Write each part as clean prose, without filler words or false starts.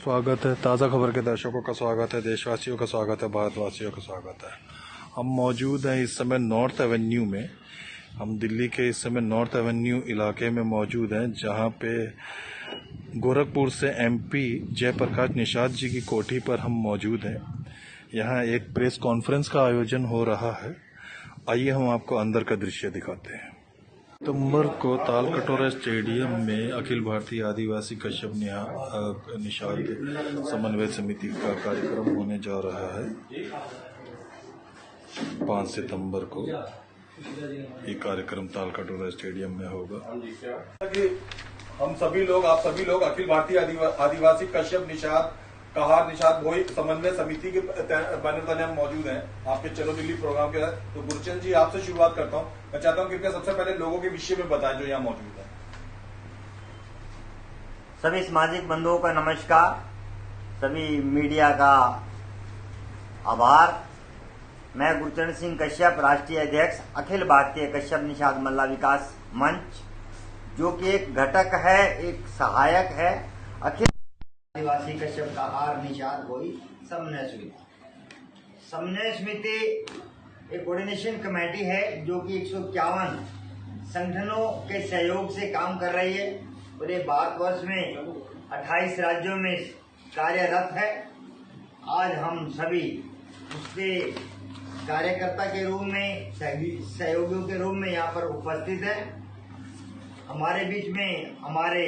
स्वागत है। ताज़ा खबर के दर्शकों का स्वागत है, देशवासियों का स्वागत है, भारतवासियों का स्वागत है। हम मौजूद हैं इस समय नॉर्थ एवेन्यू में। हम दिल्ली के इस समय नॉर्थ एवेन्यू इलाके में मौजूद हैं, जहां पे गोरखपुर से एमपी जयप्रकाश निषाद जी की कोठी पर हम मौजूद हैं। यहां एक प्रेस कॉन्फ्रेंस का आयोजन हो रहा है। आइए हम आपको अंदर का दृश्य दिखाते हैं। सितंबर को तालकटोरा स्टेडियम में अखिल भारतीय आदिवासी कश्यप निषाद समन्वय समिति का कार्यक्रम होने जा रहा है। 5 सितंबर को ये कार्यक्रम तालकटोरा स्टेडियम में होगा। हम सभी लोग, आप सभी लोग अखिल भारतीय आदिवासी कश्यप निषाद कहार निषाद भोई समन्वय समिति के बैनर तले हम मौजूद हैं आपके चलो दिल्ली प्रोग्राम के साथ। तो गुरचंद जी, आपसे शुरुआत करता हूं। मैं चाहता हूं कृपया सबसे पहले लोगों के विषय में बताएं जो यहाँ मौजूद है। सभी सामाजिक बंधुओं का नमस्कार, सभी मीडिया का आभार। मैं गुरचंद सिंह कश्यप, राष्ट्रीय अध्यक्ष अखिल भारतीय कश्यप निषाद मल्ला विकास मंच, जो कि एक घटक है, एक सहायक है अखिल आदिवासी कश्यप कहार निषाद भोई समन्वय समिति। समन्वय समिति एक कोऑर्डिनेशन कमेटी है जो कि 151 संगठनों के सहयोग से काम कर रही है। पूरे भारतवर्ष में 28 राज्यों में कार्यरत है। आज हम सभी उसके कार्यकर्ता के रूप में, सहयोगियों के रूप में यहाँ पर उपस्थित हैं। हमारे बीच में हमारे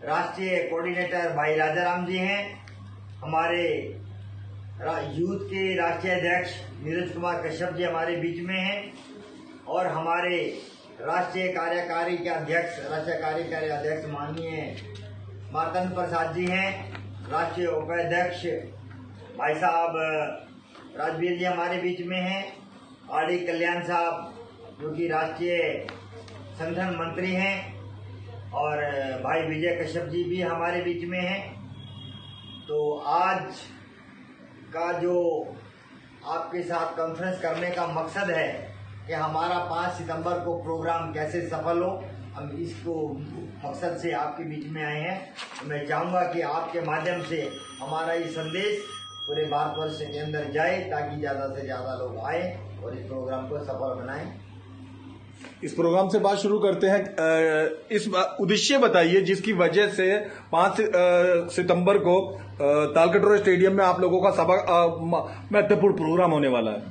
राष्ट्रीय कोऑर्डिनेटर भाई राजाराम जी हैं, हमारे यूथ के राष्ट्रीय अध्यक्ष नीरज कुमार कश्यप जी हमारे बीच में हैं, और हमारे राष्ट्रीय कार्यकारी अध्यक्ष माननीय मार्तंड प्रसाद जी हैं। राष्ट्रीय उपाध्यक्ष भाई साहब राजवीर जी हमारे बीच में हैं। आर डी कल्याण साहब जो कि राष्ट्रीय संगठन मंत्री हैं, और भाई विजय कश्यप जी भी हमारे बीच में हैं। तो आज का जो आपके साथ कॉन्फ्रेंस करने का मकसद है कि हमारा 5 सितंबर को प्रोग्राम कैसे सफल हो, हम इसको मकसद से आपके बीच में आए हैं। तो मैं चाहूँगा कि आपके माध्यम से हमारा ये संदेश पूरे भारतवर्ष के अंदर जाए, ताकि ज़्यादा से ज़्यादा लोग आए और इस प्रोग्राम को सफल बनाएं। इस प्रोग्राम से बात शुरू करते हैं। इस उद्देश्य बताइए जिसकी वजह से 5 सितंबर को तालकटोरा स्टेडियम में आप लोगों का महत्वपूर्ण प्रोग्राम होने वाला है।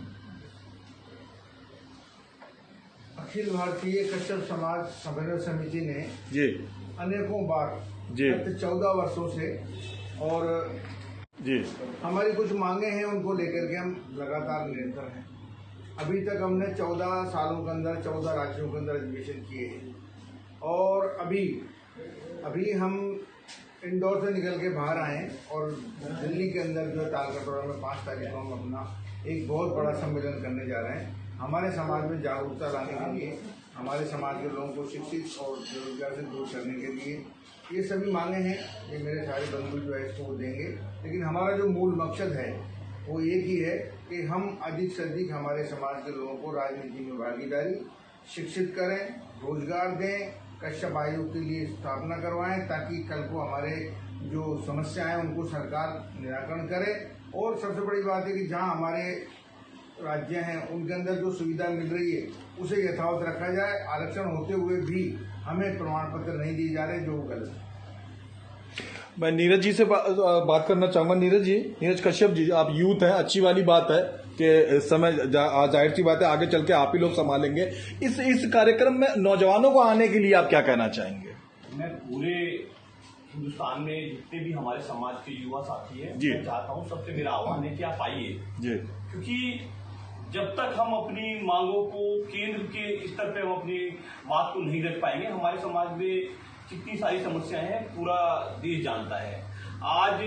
अखिल भारतीय कश्यप समाज समन्वय समिति ने जी अनेकों बार जी 14 वर्षों से, और जी हमारी कुछ मांगे हैं, उनको लेकर के हम लगातार निरंतर हैं। अभी तक हमने 14 सालों के अंदर 14 राज्यों के अंदर अधिवेशन किए हैं, और अभी हम इंदौर से निकल के बाहर आए और दिल्ली के अंदर जो तालकटोरा में 5 तारीख को हम अपना एक बहुत बड़ा सम्मेलन करने जा रहे हैं। हमारे समाज में जागरूकता लाने के लिए, हमारे समाज के लोगों को शिक्षित और बेरोजगार से दूर करने के लिए ये सभी मांगे हैं। ये मेरे सारे बंधु जो है इसको देंगे, लेकिन हमारा जो मूल मकसद है वो एक ही है कि हम अधिक से अधिक हमारे समाज के लोगों को राजनीति में भागीदारी, शिक्षित करें, रोजगार दें, कश्यप आयोग के लिए स्थापना करवाएं, ताकि कल को हमारे जो समस्याएं उनको सरकार निराकरण करे। और सबसे बड़ी बात है कि जहां हमारे राज्य हैं उनके अंदर जो सुविधा मिल रही है उसे यथावत रखा जाए। आरक्षण होते हुए भी हमें प्रमाण पत्र नहीं दिए जा रहे, जो गलत है। मैं नीरज जी से बात करना चाहूंगा। नीरज कश्यप जी, आप यूथ हैं, अच्छी वाली बात है कि इस समय जाहिर सी बात है आगे चल के आप ही लोग संभालेंगे। इस कार्यक्रम में नौजवानों को आने के लिए आप क्या कहना चाहेंगे? मैं पूरे हिंदुस्तान में जितने भी हमारे समाज के युवा साथी हैं, मैं चाहता हूं, सबसे मेरा आह्वान है कि आप आइए जी, क्योंकि जब तक हम अपनी मांगों को केंद्र के स्तर पे हम अपनी बात को नहीं रख पाएंगे, हमारे समाज में कितनी सारी समस्याएं हैं पूरा देश जानता है। आज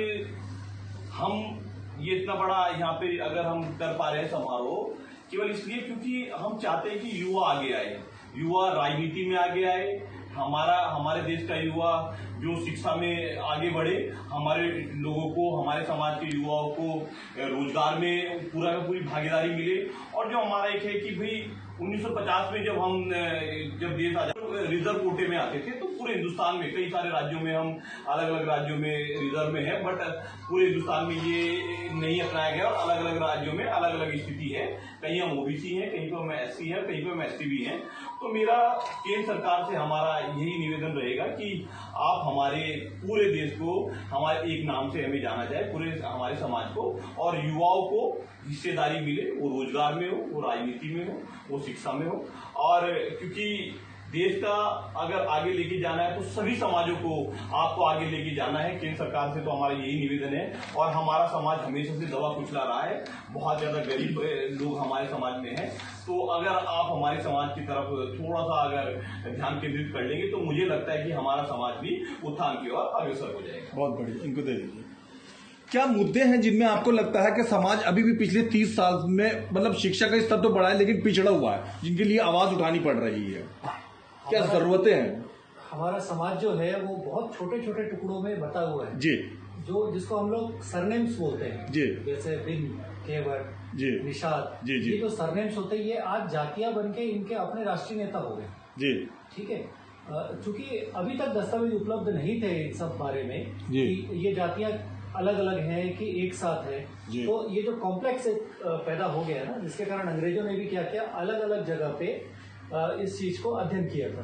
हम ये इतना बड़ा यहाँ पे अगर हम कर पा रहे हैं समारोह, केवल इसलिए क्योंकि हम चाहते हैं कि युवा आगे आए, युवा राजनीति में आगे आए, हमारे देश का युवा जो शिक्षा में आगे बढ़े, हमारे लोगों को, हमारे समाज के युवाओं को रोजगार में पूरा का पूरी भागीदारी मिले। और जो हमारा एक है कि भाई 1950 में जब देश आजाद रिजर्व कोटे में आते थे, तो पूरे हिंदुस्तान में कई सारे राज्यों में हम अलग अलग राज्यों में रिजर्व में है, बट पूरे हिंदुस्तान में ये नहीं अपनाया गया और अलग अलग राज्यों में अलग अलग स्थिति है। कहीं हम ओबीसी हैं, कहीं पर हम एससी हैं, कहीं पर हम एसटी भी हैं। तो मेरा केंद्र सरकार से हमारा यही निवेदन रहेगा कि आप हमारे पूरे देश को हमारे एक नाम से हमें जाना जाए, पूरे हमारे समाज को, और युवाओं को हिस्सेदारी मिले, वो रोजगार में हो, वो राजनीति में हो, वो शिक्षा में हो। और क्योंकि देश का अगर आगे लेके जाना है तो सभी समाजों को आपको आगे लेके जाना है। केंद्र सरकार से तो हमारा यही निवेदन है। और हमारा समाज हमेशा से दबा कुचला रहा है, बहुत ज्यादा गरीब लोग हमारे समाज में हैं। तो अगर आप हमारे समाज की तरफ थोड़ा सा अगर ध्यान केंद्रित कर लेंगे तो मुझे लगता है कि हमारा समाज भी उत्थान की ओर अग्रसर हो जाएगा। बहुत बढ़िया, इनको दे दीजिए। क्या मुद्दे हैं जिनमें आपको लगता है कि समाज अभी भी पिछले 30 साल में मतलब शिक्षा का स्तर तो बढ़ा है लेकिन पिछड़ा हुआ है, जिनके लिए आवाज उठानी पड़ रही है? क्या जरूरतें हैं? हमारा समाज जो है वो बहुत छोटे छोटे टुकड़ों में बटा हुआ है जी, जिसको हम लोग सरनेम्स बोलते हैं जी, जैसे बिन, केवट, जी, निषाद, जी, जी, ये जो सरनेम्स होते हैं ये आज जातियां बन के इनके अपने राष्ट्रीय नेता हो गए। जी, ठीक है, चूंकि अभी तक दस्तावेज उपलब्ध नहीं थे इन सब बारे में कि ये जातियां अलग अलग हैं कि एक साथ है, तो ये जो कॉम्प्लेक्स पैदा हो गया ना, जिसके कारण अंग्रेजों ने भी क्या किया, अलग अलग जगह पे इस चीज को अध्ययन किया था।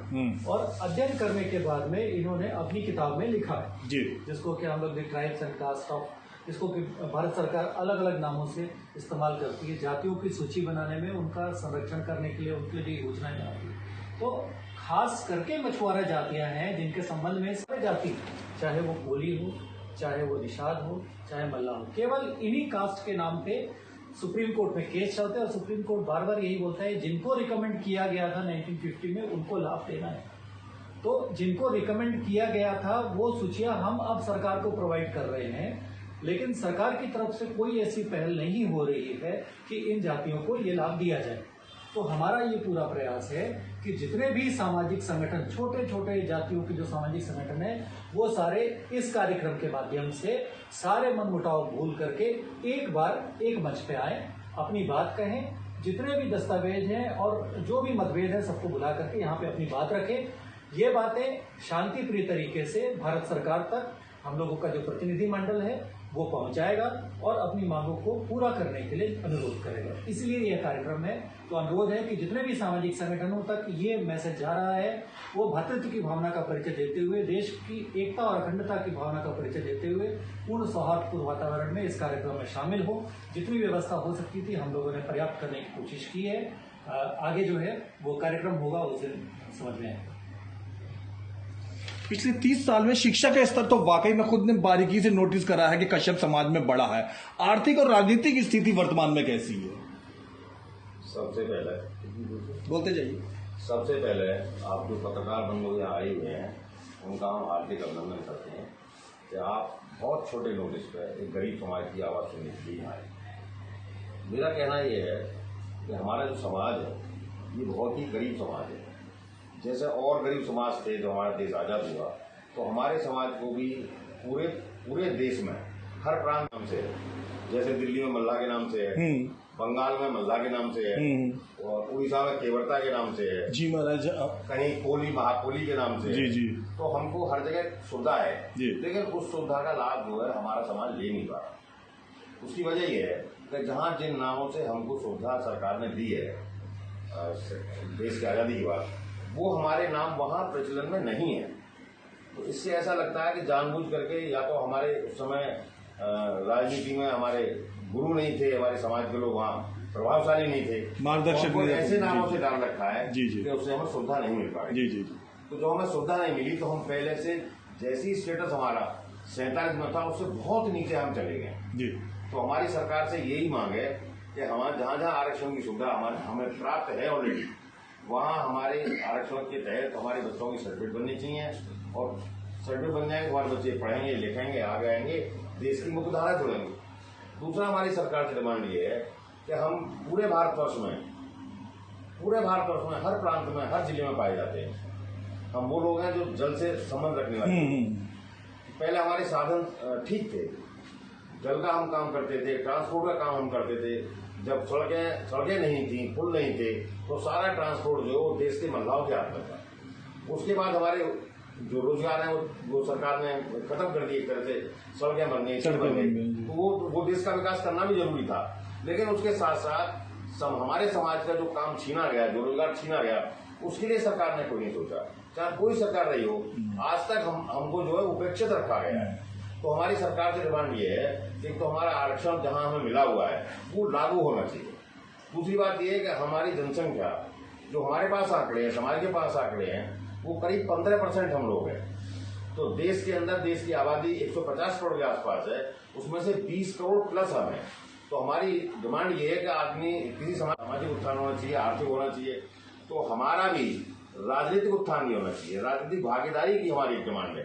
और अध्ययन करने के बाद में इन्होंने अपनी किताब में लिखा है जी, जिसको कि हम लोग the tribes and caste of, जिसको कि भारत सरकार अलग अलग नामों से इस्तेमाल करती है। जातियों की सूची बनाने में, उनका संरक्षण करने के लिए उनके लिए योजनाएं बनाती है। तो खास करके मछुआरा जातियां हैं जिनके संबंध में सारे जाति, चाहे वो कोली हो, चाहे वो निषाद हो, चाहे मल्ला हो, केवल इन्हीं कास्ट के नाम पे सुप्रीम कोर्ट में केस चलते हैं। और सुप्रीम कोर्ट बार बार यही बोलता है जिनको रिकमेंड किया गया था 1950 में उनको लाभ देना है। तो जिनको रिकमेंड किया गया था वो सूचियां हम अब सरकार को प्रोवाइड कर रहे हैं, लेकिन सरकार की तरफ से कोई ऐसी पहल नहीं हो रही है कि इन जातियों को ये लाभ दिया जाए। तो हमारा ये पूरा प्रयास है कि जितने भी सामाजिक संगठन, छोटे छोटे जातियों के जो सामाजिक संगठन है, वो सारे इस कार्यक्रम के माध्यम से सारे मनमुटाव भूल करके एक बार एक मंच पे आए, अपनी बात कहें, जितने भी दस्तावेज हैं और जो भी मतभेद है सबको बुला करके यहाँ पे अपनी बात रखें। ये बातें शांति प्रिय तरीके से भारत सरकार तक हम लोगों का जो प्रतिनिधि मंडल है वो पहुंचाएगा और अपनी मांगों को पूरा करने के लिए अनुरोध करेगा। इसलिए यह कार्यक्रम है। तो अनुरोध है कि जितने भी सामाजिक संगठनों तक ये मैसेज जा रहा है, वो भ्रातृत्व की भावना का परिचय देते हुए, देश की एकता और अखंडता की भावना का परिचय देते हुए पूर्ण सौहार्दपूर्ण वातावरण में इस कार्यक्रम में शामिल हो। जितनी व्यवस्था हो सकती थी हम लोगों ने पर्याप्त करने की कोशिश की है। आगे जो है वो कार्यक्रम होगा, उस दिन समझ में आएगा। पिछले 30 साल में शिक्षा का स्तर तो वाकई में खुद ने बारीकी से नोटिस करा है कि कश्यप समाज में बढ़ा है। आर्थिक और राजनीतिक स्थिति वर्तमान में कैसी है? सबसे पहले बोलते जाइए। सबसे पहले आप जो पत्रकार बन लोग यहाँ आए हुए हैं उनका हम हार्दिक अभिनंदन करते हैं कि आप बहुत छोटे नोटिस पर एक गरीब समाज की आवाज़ सुनने के लिए आए। मेरा कहना ये है कि हमारा जो समाज है ये बहुत ही गरीब समाज है। जैसे और गरीब समाज थे जो हमारा देश आज़ाद हुआ, तो हमारे समाज को भी पूरे देश में हर प्रांत नाम से है। जैसे दिल्ली में मल्ला के नाम से है, बंगाल में मल्ला के नाम से है, और उड़ीसा में केवरता के नाम से है, जी महाराज, कहीं कोली महाकोली के नाम से जी जी। तो हमको हर जगह सुविधा है, लेकिन उस सुविधा का लाभ जो है हमारा समाज ले नहीं पा रहा। उसकी वजह यह है कि जहाँ जिन नामों से हमको सुविधा सरकार ने दी है देश की आज़ादी के बाद, वो हमारे नाम वहाँ प्रचलन में नहीं है। तो इससे ऐसा लगता है कि जानबूझ करके या तो हमारे उस समय राजनीति में हमारे गुरु नहीं थे, हमारे समाज के लोग वहाँ प्रभावशाली नहीं थे, मार्गदर्शक ऐसे नामों से डाल रखा है जी जी, कि उससे हमें सुविधा नहीं मिल पाई। जी जी। तो जो हमें सुविधा नहीं मिली तो हम पहले से जैसी स्टेटस हमारा 47 में था उससे बहुत नीचे हम चले गए जी। तो हमारी सरकार से यही मांग है कि हमारे जहाँ जहाँ आरक्षण की सुविधा हमें प्राप्त है ऑलरेडी, वहाँ हमारे आरक्षण के तहत हमारे बच्चों की सर्टिफिकेट बननी चाहिए, और सर्टिफिकेट बन जाएंगे हमारे बच्चे पढ़ेंगे लिखेंगे आगे आएंगे, देश की मुख्यधारा जुड़ेंगे। दूसरा हमारी सरकार से डिमांड ये है कि हम पूरे भारतवर्ष में हर प्रांत में हर जिले में पाए जाते हैं, हम वो लोग हैं जो जल से संबंध रखने वाले हैं। पहले हमारे साधन ठीक थे, जल का हम काम करते थे, ट्रांसपोर्ट का काम हम करते थे। जब सड़कें नहीं थी, पुल नहीं थे, तो सारा ट्रांसपोर्ट जो है वो देश के महिलाओं के हाथ में था। उसके बाद हमारे जो रोजगार है वो सरकार ने खत्म कर दिए, एक तरह से सड़कें बन गई, तो वो देश का विकास करना भी जरूरी था। लेकिन उसके साथ साथ हमारे समाज का जो काम छीना गया, जो रोजगार छीना गया, उसके लिए सरकार ने कोई नहीं सोचा। चाहे कोई सरकार रही हो, आज तक हमको जो है उपेक्षित रखा गया है। तो हमारी सरकार से डिमांड ये है कि तो हमारा आरक्षण जहां हमें मिला हुआ है वो लागू होना चाहिए। दूसरी बात ये है कि हमारी जनसंख्या जो हमारे पास आंकड़े हैं, समाज के पास आंकड़े हैं, वो करीब 15% हम लोग हैं। तो देश के अंदर देश की आबादी 150 करोड़ के आसपास है, उसमें से 20 करोड़ प्लस हम है। तो हमारी डिमांड ये है कि आदमी किसी सामाजिक उत्थान होना चाहिए, आर्थिक होना चाहिए। तो हमारा भी राजनीतिक उत्थान भी होना चाहिए, राजनीतिक भागीदारी की हमारी डिमांड है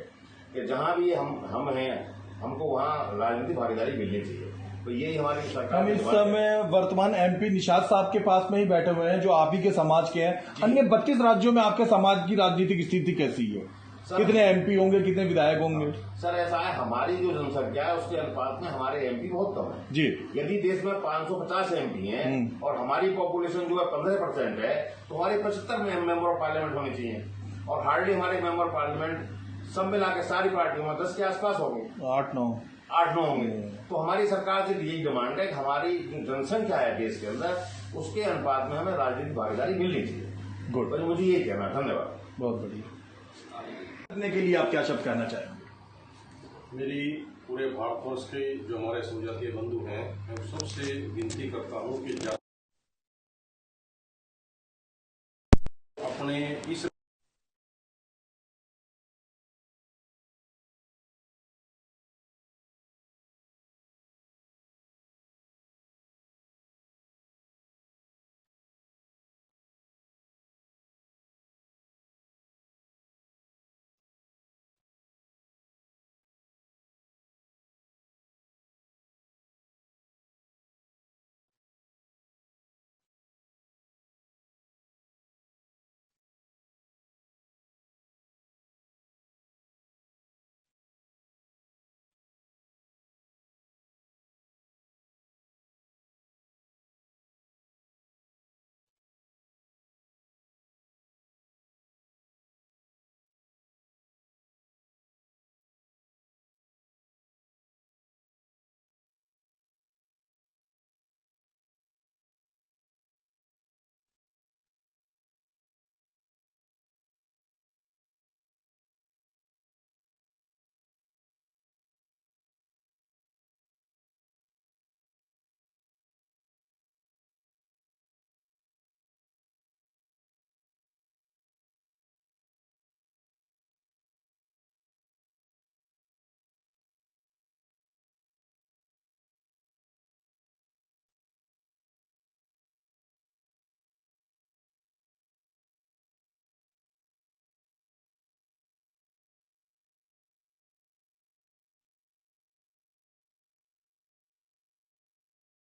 कि जहां भी हम हैं, हमको वहां राजनीतिक भागीदारी मिलनी चाहिए। तो यही हमारी सरकार। हम इस समय वर्तमान MP निषाद साहब के पास में ही बैठे हुए हैं, जो आप ही के समाज के हैं। अन्य 32 राज्यों में आपके समाज की राजनीतिक स्थिति कैसी है? कितने MP होंगे, कितने विधायक होंगे? सर ऐसा है, हमारी जो जनसंख्या है उसके अनुपात में हमारे MP बहुत कम है जी। यदि देश में 550 MP हैं और हमारी पॉपुलेशन जो है 15% है, तो हमारे 75 मेंबर ऑफ पार्लियामेंट होने चाहिए। और हार्डली हमारे मेंबर ऑफ पार्लियामेंट सब मिला के सारी पार्टियों में 10 के आसपास होंगे, 8-9 होंगे। तो हमारी सरकार से यही डिमांड है कि हमारी जो जनसंख्या है देश के अंदर, उसके अनुपात में हमें राजनीतिक भागीदारी मिलनी चाहिए। गुड, बस मुझे यही कहना। धन्यवाद। बहुत बढ़िया। करने के लिए आप क्या शब्द कहना चाहेंगे? मेरी पूरे भारतवर्ष के जो हमारे जनजातीय बंधु हैं, मैं सबसे विनती करता हूं कि अपने इस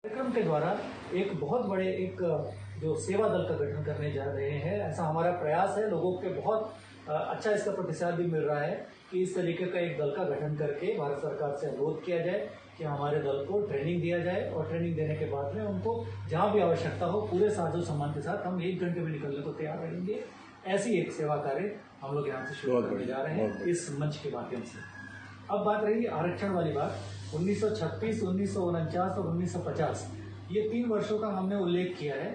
कार्यक्रम के द्वारा एक बहुत बड़े एक जो सेवा दल का गठन करने जा रहे हैं, ऐसा हमारा प्रयास है। लोगों के बहुत अच्छा इसका प्रतिसाद भी मिल रहा है कि इस तरीके का एक दल का गठन करके भारत सरकार से अनुरोध किया जाए कि हमारे दल को ट्रेनिंग दिया जाए, और ट्रेनिंग देने के बाद में उनको जहां भी आवश्यकता हो पूरे साजो सामान के साथ हम 1 घंटे में निकलने को तैयार रहेंगे। ऐसी एक सेवा कार्य हम लोग यहाँ से शुरू करने जा रहे हैं इस मंच के माध्यम से। अब बात रही आरक्षण वाली बात। 1936, 1949 और 1950 ये 3 वर्षों का हमने उल्लेख किया है।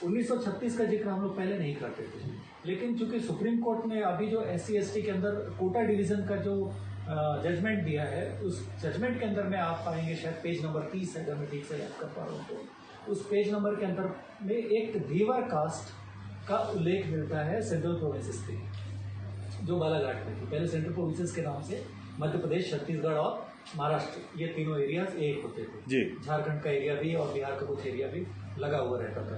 1936 का जिक्र हम लोग पहले नहीं करते थे, लेकिन चूंकि सुप्रीम कोर्ट ने अभी जो SC/ST के अंदर कोटा डिवीजन का जो जजमेंट दिया है, उस जजमेंट के अंदर में आप पाएंगे, शायद पेज नंबर 30 है, अगर मैं ठीक से याद कर पा रहा हूँ तो उस पेज नंबर के अंदर में एक धीवर कास्ट का उल्लेख मिलता है सेंट्रल प्रोविंसेस के, जो बालाघाट में थी। पहले सेंट्रल प्रोविंसेस के नाम से मध्य प्रदेश, छत्तीसगढ़ और महाराष्ट्र, ये तीनों एरियाज एक होते थे। झारखंड का एरिया भी और बिहार का कुछ एरिया भी लगा हुआ रहता था।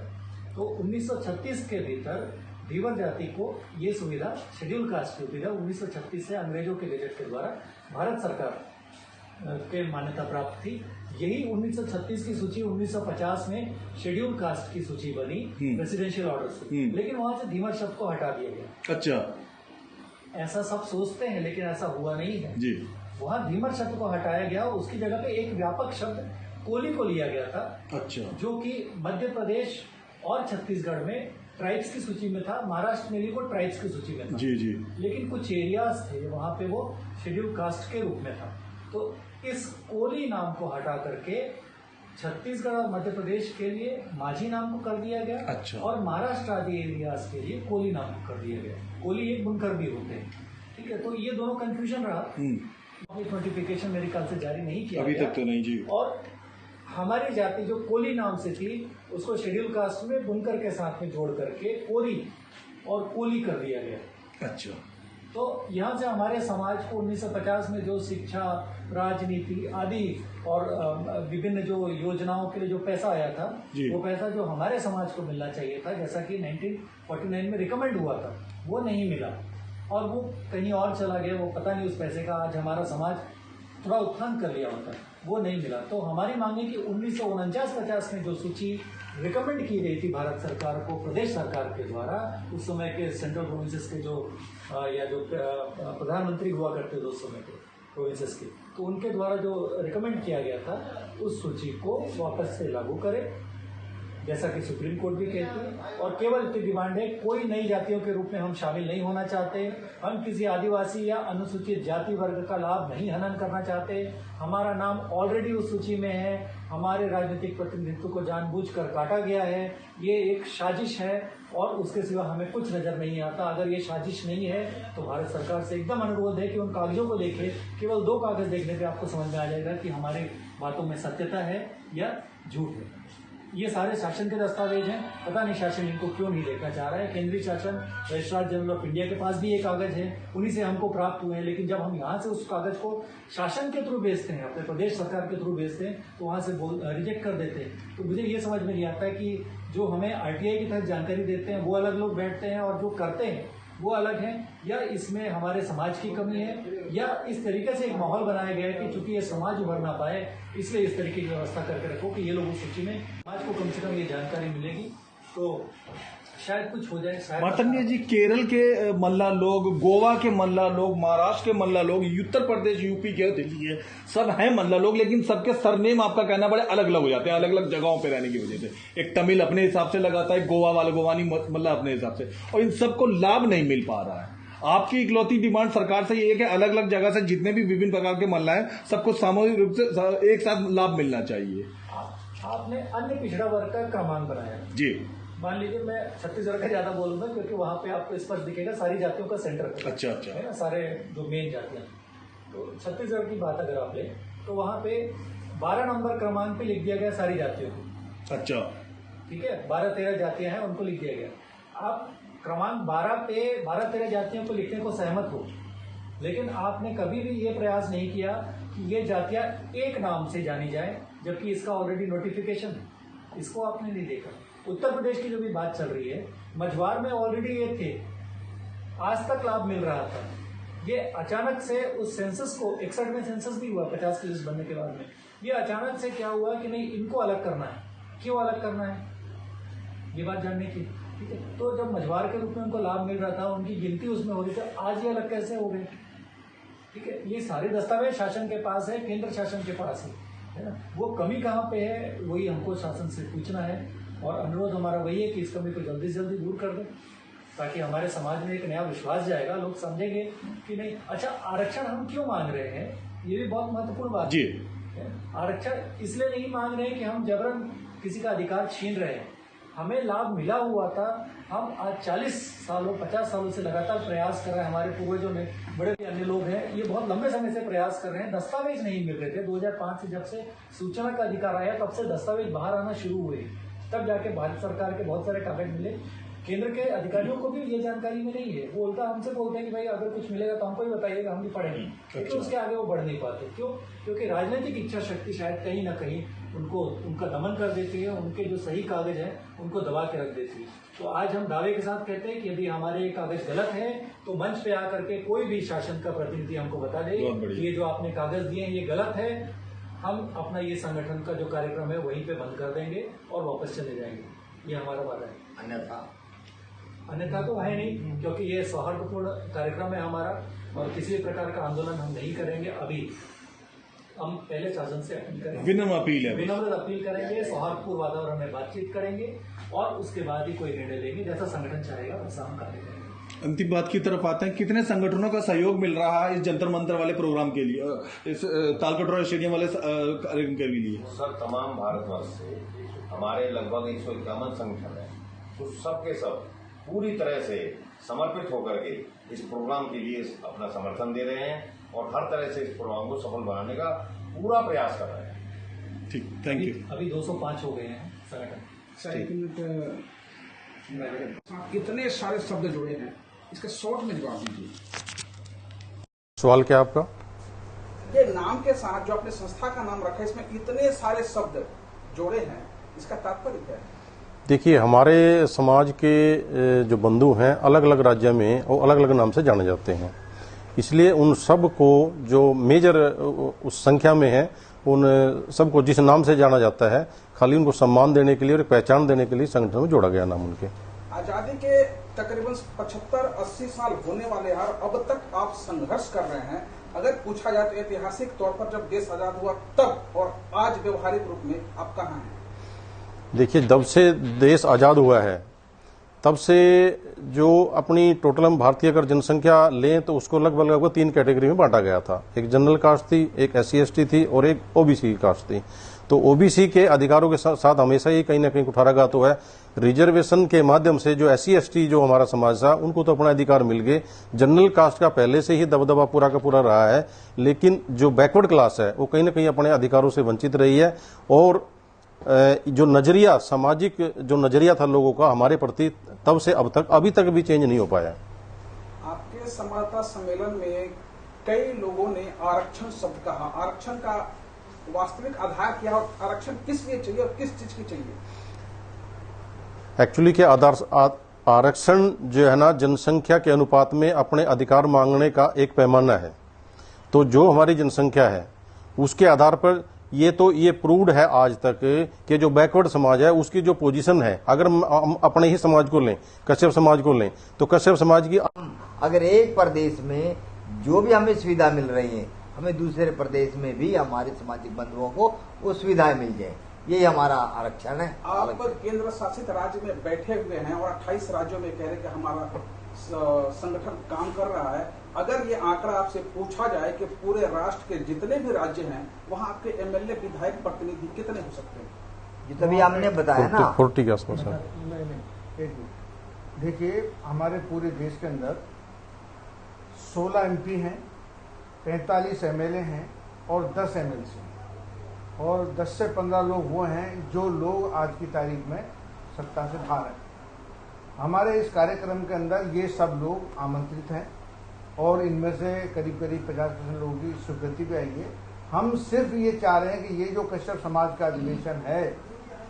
तो 1936 के भीतर धीवर जाति को ये सुविधा, शेड्यूल कास्ट की सुविधा 1936 से अंग्रेजों के गजट के द्वारा भारत सरकार के मान्यता प्राप्त थी। यही 1936 की सूची 1950 में शेड्यूल कास्ट की सूची बनी प्रेसिडेंशियल ऑर्डर से, लेकिन वहां से धीवर शब्द को हटा दिया गया। अच्छा। ऐसा सब सोचते हैं, लेकिन ऐसा हुआ नहीं है जी। वहाँ धीमर शब्द को हटाया गया, उसकी जगह पे एक व्यापक शब्द कोली को लिया गया था, अच्छा। जो कि मध्य प्रदेश और छत्तीसगढ़ में ट्राइब्स की सूची में था, महाराष्ट्र में भी वो ट्राइब्स की सूची में था। जी जी। लेकिन कुछ एरियाज थे वहाँ पे वो शेड्यूल कास्ट के रूप में था। तो इस कोली नाम को हटा करके छत्तीसगढ़ और मध्य प्रदेश के लिए माझी नाम को कर दिया गया। अच्छा। और महाराष्ट्र आदि एरियाज के लिए कोली नाम को कर दिया गया। कोली एक बुनकर भी होते हैं, ठीक है। तो ये दोनों कंफ्यूजन रहा। नोटिफिकेशन मेरे ख्याल से जारी नहीं किया अभी तक तो नहीं जी। और हमारी जाति जो कोली नाम से थी उसको शेड्यूल कास्ट में बुनकर के साथ में जोड़ करके कोरी और कोली कर दिया गया। अच्छा। तो यहाँ से हमारे समाज को 1950 में जो शिक्षा, राजनीति आदि और विभिन्न जो योजनाओं के लिए जो पैसा आया था, वो पैसा जो हमारे समाज को मिलना चाहिए था, जैसा कि 1949 में रिकमेंड हुआ था, वो नहीं मिला और वो कहीं और चला गया। वो पता नहीं उस पैसे का आज हमारा समाज थोड़ा उत्थान कर लिया होता, वो नहीं मिला। तो हमारी मांग है कि 1949-50 में जो सूची रिकमेंड की गई थी भारत सरकार को प्रदेश सरकार के द्वारा, उस समय के सेंट्रल प्रोविंसेस के जो या जो प्रधानमंत्री हुआ करते थे उस समय के प्रोविंसेस के, तो उनके द्वारा जो रिकमेंड किया गया था उस सूची को वापस से लागू करें, जैसा कि सुप्रीम कोर्ट भी कहती है। और केवल इतनी डिमांड है, कोई नई जातियों के रूप में हम शामिल नहीं होना चाहते, हम किसी आदिवासी या अनुसूचित जाति वर्ग का लाभ नहीं हनन करना चाहते, हमारा नाम ऑलरेडी उस सूची में है, हमारे राजनीतिक प्रतिनिधित्व को जानबूझकर काटा गया है, ये एक साजिश है और उसके सिवा हमें कुछ नजर नहीं आता। अगर ये साजिश नहीं है तो भारत सरकार से एकदम अनुरोध है कि उन कागजों को देखें, केवल 2 कागज देखने पे आपको समझ में आ जाएगा कि हमारे बातों में सत्यता है या झूठ है। ये सारे शासन के दस्तावेज हैं, पता नहीं शासन इनको क्यों नहीं देखना चाह रहा है। केंद्रीय शासन रजिस्ट्रार जनरल ऑफ इंडिया के पास भी ये कागज है, उन्हीं से हमको प्राप्त हुए हैं, लेकिन जब हम यहाँ से उस कागज को शासन के थ्रू भेजते हैं, अपने प्रदेश सरकार के थ्रू भेजते हैं, तो वहाँ से रिजेक्ट कर देते हैं। तो मुझे ये समझ में नहीं आता है कि जो हमें RTI के तहत जानकारी देते हैं वो अलग लोग बैठते हैं और जो करते हैं वो अलग है, या इसमें हमारे समाज की कमी है, या इस तरीके से एक माहौल बनाया गया है कि चूंकि ये समाज उभर ना पाए इसलिए इस तरीके की व्यवस्था करके रखो कि ये लोग उस सूची में, समाज को कम से कम ये जानकारी मिलेगी तो शायद कुछ हो जाए। शायद मातंगे जी, केरल के मल्ला लोग, गोवा के मल्ला लोग, महाराष्ट्र के मल्ला लोग, उत्तर प्रदेश, यूपी के, दिल्ली है, सब हैं मल्ला लोग, लेकिन सबके सरनेम आपका कहना बड़े अलग अलग हो जाते हैं, अलग अलग जगहों पे रहने की वजह से। एक तमिल अपने हिसाब से लगाता है, गोवा वाला गोवानी मल्ला अपने हिसाब से, और इन सबको लाभ नहीं मिल पा रहा है। आपकी इकलौती डिमांड सरकार से ये है कि अलग अलग जगह से जितने भी विभिन्न प्रकार के मल्ला हैं सबको सामूहिक रूप से एक साथ लाभ मिलना चाहिए। आपने अन्य पिछड़ा वर्ग का क्रमांक बनाया जी। मान लीजिए मैं छत्तीसगढ़ का ज्यादा बोलूंगा क्योंकि वहाँ पे आपको स्पष्ट दिखेगा सारी जातियों का सेंटर अच्छा अच्छा है ना, सारे जो मेन जातियां। तो छत्तीसगढ़ की बात अगर आप ले तो वहाँ पे 12 नंबर क्रमांक पे लिख दिया गया सारी जातियों को। अच्छा, ठीक है, 12-13 जातियां हैं उनको लिख दिया गया। आप क्रमांक 12 पे 12-13 जातियों को लिखने को सहमत हो, लेकिन आपने कभी भी ये प्रयास नहीं किया कि ये जातियां एक नाम से जानी जाए, जबकि इसका ऑलरेडी नोटिफिकेशन है, इसको आपने नहीं देखा। उत्तर प्रदेश की जो भी बात चल रही है, मझवार में ऑलरेडी ये थे, आज तक लाभ मिल रहा था। ये अचानक से उस सेंसस को, 61 में सेंसस भी हुआ 50 की लिस्ट बनने के बाद में, ये अचानक से क्या हुआ कि नहीं इनको अलग करना है। क्यों अलग करना है, ये बात जानने की। ठीक है, तो जब मझवार के रूप में उनको लाभ मिल रहा था, उनकी गिनती उसमें हो रही थी, आज ये अलग कैसे हो गए। ठीक है, ये सारे दस्तावेज शासन के पास है, केंद्र शासन के पास है ना। वो कमी कहाँ पे है वही हमको शासन से पूछना है, और अनुरोध हमारा वही है कि इस कमी को जल्दी से जल्दी दूर कर दें, ताकि हमारे समाज में एक नया विश्वास जाएगा, लोग समझेंगे कि नहीं। अच्छा, आरक्षण हम क्यों मांग रहे हैं, ये भी बहुत महत्वपूर्ण बात है। आरक्षण इसलिए नहीं मांग रहे हैं कि हम जबरन किसी का अधिकार छीन रहे हैं, हमें लाभ मिला हुआ था। हम आज 40 सालों 50 सालों से लगातार प्रयास कर रहे हैं, हमारे पूर्वजों ने, बड़े अन्य लोग हैं, ये बहुत लंबे समय से प्रयास कर रहे हैं, दस्तावेज नहीं मिल रहे थे। 2005 से जब से सूचना का अधिकार आया तब से दस्तावेज बाहर आना शुरू हुए, तब जाके भारत सरकार के बहुत सारे कागज मिले। केंद्र के अधिकारियों को भी ये जानकारी में नहीं है, वो उल्टा हमसे बोलते हैं कि भाई अगर कुछ मिलेगा तो हमको ही बताइएगा, हम भी पढ़ेंगे, लेकिन उसके आगे वो बढ़ नहीं पाते। क्यों? क्योंकि राजनीतिक इच्छा शक्ति शायद कहीं ना कहीं उनको उनका दमन कर देती है, उनके जो सही कागज हैं उनको दबा के रख देती है। तो आज हम दावे के साथ कहते हैं कि यदि हमारे कागज गलत है तो मंच पे आकर के कोई भी शासन का प्रतिनिधि हमको बता दे कि ये जो आपने कागज दिए हैं ये गलत है, हम अपना ये संगठन का जो कार्यक्रम है वहीं पे बंद कर देंगे और वापस चले जाएंगे, ये हमारा वादा है। अन्यथा अन्यथा तो है नहीं, क्योंकि ये सौहार्दपूर्ण कार्यक्रम है हमारा और किसी भी प्रकार का आंदोलन हम नहीं करेंगे। अभी हम पहले शासन से अपील करेंगे, विनम्र अपील है, विनम्र अपील करेंगे, सौहार्दपूर्ण वातावरण में बातचीत करेंगे और उसके बाद ही कोई निर्णय लेंगे। जैसा संगठन चाहेगा वैसा हम कार्य करेंगे। अंतिम बात की तरफ आते हैं, कितने संगठनों का सहयोग मिल रहा है इस जंतर मंतर वाले प्रोग्राम के लिए, इस तालकटोरा स्टेडियम वाले कार्यक्रम के लिए? सर, तमाम भारतवर्ष से हमारे लगभग 151 संगठन है, तो सबके सब पूरी तरह से समर्पित होकर के इस प्रोग्राम के लिए अपना समर्थन दे रहे हैं और हर तरह से इस प्रोग्राम को सफल बनाने का पूरा प्रयास कर रहे हैं। ठीक, थैंक यू। अभी 205 हो गए हैं संगठन। इतने सारे शब्द जुड़े हैं, इसका शॉर्ट में जवाब दीजिए। सवाल क्या आपका? ये नाम के साथ जो अपने संस्था का नाम रखा है, इसमें इतने सारे शब्द जोड़े हैं, इसका तात्पर्य क्या है? देखिए, हमारे समाज के जो बंधु हैं अलग अलग राज्य में वो अलग अलग नाम से जाने जाते हैं, इसलिए उन सब को जो मेजर उस संख्या में है उन सबको जिस नाम से जाना जाता है, खाली उनको सम्मान देने के लिए और पहचान देने के लिए संगठन में जोड़ा गया नाम उनके। आजादी के तकरीबन 75-80 साल होने वाले हैं और अब तक आप संघर्ष कर रहे हैं। अगर पूछा जाए तो ऐतिहासिक तौर पर जब देश आजाद हुआ तब और आज व्यवहारिक रूप में आप कहाँ हैं? देखिए, जब से देश आजाद हुआ है तब से जो अपनी टोटल हम भारतीय अगर जनसंख्या लें तो उसको लगभग 3 कैटेगरी में बांटा गया था। एक जनरल कास्ट थी, एक SC ST थी और एक OBC कास्ट थी। तो OBC के अधिकारों के साथ हमेशा ही कहीं ना कहीं कुठाराघात हुआ है। रिजर्वेशन के माध्यम से जो SC ST जो हमारा समाज था उनको तो अपना अधिकार मिल गए। जनरल कास्ट का पहले से ही दबदबा पूरा का पूरा रहा है, लेकिन जो बैकवर्ड क्लास है वो कहीं ना कहीं अपने अधिकारों से वंचित रही है और जो नजरिया, सामाजिक जो नजरिया था लोगों का हमारे प्रति, तब से अब तक अभी तक भी चेंज नहीं हो पाया। आपके संवाददाता सम्मेलन में कई लोगों ने आरक्षण शब्द कहा। आरक्षण का वास्तविक आधार क्या और आरक्षण किस लिए चाहिए और किस चीज की चाहिए? एक्चुअली क्या आरक्षण जो है ना, जनसंख्या के अनुपात में अपने अधिकार मांगने का एक पैमाना है। तो जो हमारी जनसंख्या है उसके आधार पर ये प्रूव्ड है आज तक कि जो बैकवर्ड समाज है उसकी जो पोजीशन है, अगर हम अपने ही समाज को लें, कश्यप समाज को लें, तो कश्यप समाज की अगर एक प्रदेश में जो भी हमें सुविधा मिल रही है, हमें दूसरे प्रदेश में भी हमारे सामाजिक बंधुओं को वो सुविधाएं मिल जाए, यही हमारा आरक्षण है। आप केंद्र शासित राज्य में बैठे हुए हैं और 28 राज्यों में कह रहे कि हमारा संगठन काम कर रहा है। अगर ये आंकड़ा आपसे पूछा जाए कि पूरे राष्ट्र के जितने भी राज्य हैं वहाँ आपके MLA विधायक प्रतिनिधि कितने हो सकते हैं? जो तभी हमने बताया ना, 40 के आसपास है। नहीं, देखिए, हमारे पूरे देश के अंदर 16 MP हैं, 45 MLA हैं और 10 MLC हैं और 10 से 15 लोग वो हैं जो लोग आज की तारीख में सत्ता से बाहर हैं। हमारे इस कार्यक्रम के अंदर ये सब लोग आमंत्रित हैं और इनमें से करीब 50% लोगों की स्वीकृति भी आई है। हम सिर्फ ये चाह रहे हैं कि ये जो कश्यप समाज का अधिवेशन है,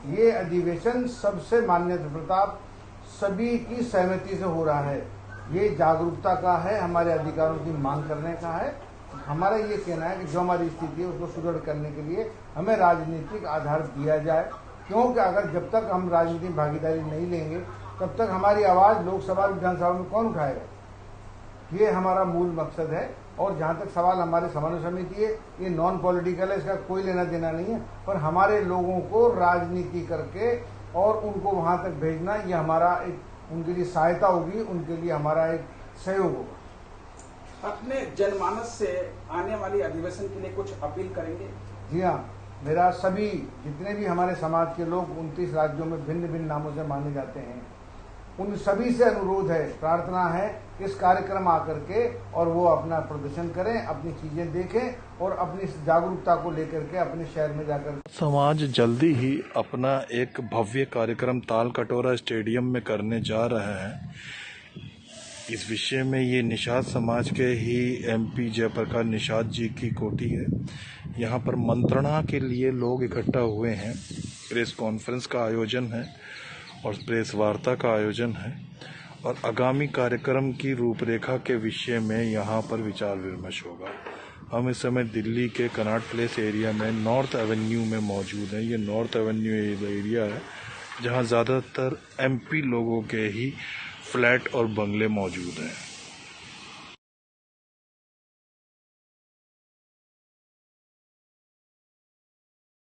ये अधिवेशन सबसे मान्यता प्रताप सभी की सहमति से हो रहा है। ये जागरूकता का है, हमारे अधिकारों की मांग करने का है। हमारा ये कहना है कि जो हमारी स्थिति है उसको सुदृढ़ करने के लिए हमें राजनीतिक आधार दिया जाए, क्योंकि अगर जब तक हम राजनीतिक भागीदारी नहीं लेंगे तब तक हमारी आवाज़ लोकसभा विधानसभा में कौन उठाएगा? ये हमारा मूल मकसद है। और जहाँ तक सवाल हमारे समन्वय समिति है, ये नॉन पॉलिटिकल है, इसका कोई लेना देना नहीं है, पर हमारे लोगों को राजनीति करके और उनको वहाँ तक भेजना, ये हमारा एक उनके लिए सहायता होगी, उनके लिए हमारा एक सहयोग होगा। अपने जनमानस से आने वाली अधिवेशन के लिए कुछ अपील करेंगे? जी हाँ, मेरा सभी जितने भी हमारे समाज के लोग 29 राज्यों में भिन्न भिन्न नामों से माने जाते हैं, उन सभी से अनुरोध है, प्रार्थना है, इस कार्यक्रम आकर के और वो अपना प्रदर्शन करें, अपनी चीजें देखें और अपनी जागरूकता को लेकर के अपने शहर में जाकर। समाज जल्दी ही अपना एक भव्य कार्यक्रम तालकटोरा स्टेडियम में करने जा रहे हैं। इस विषय में ये निषाद समाज के ही MP जयप्रकाश निषाद जी की कोठी है। यहाँ पर मंत्रणा के लिए लोग इकट्ठा हुए हैं, प्रेस कॉन्फ्रेंस का आयोजन है और प्रेस वार्ता का आयोजन है और आगामी कार्यक्रम की रूपरेखा के विषय में यहाँ पर विचार विमर्श होगा। हम इस समय दिल्ली के कनॉट प्लेस एरिया में नॉर्थ एवेन्यू में मौजूद हैं। ये नॉर्थ एवेन्यू एरिया है जहाँ ज़्यादातर MP लोगों के ही फ्लैट और बंगले मौजूद हैं।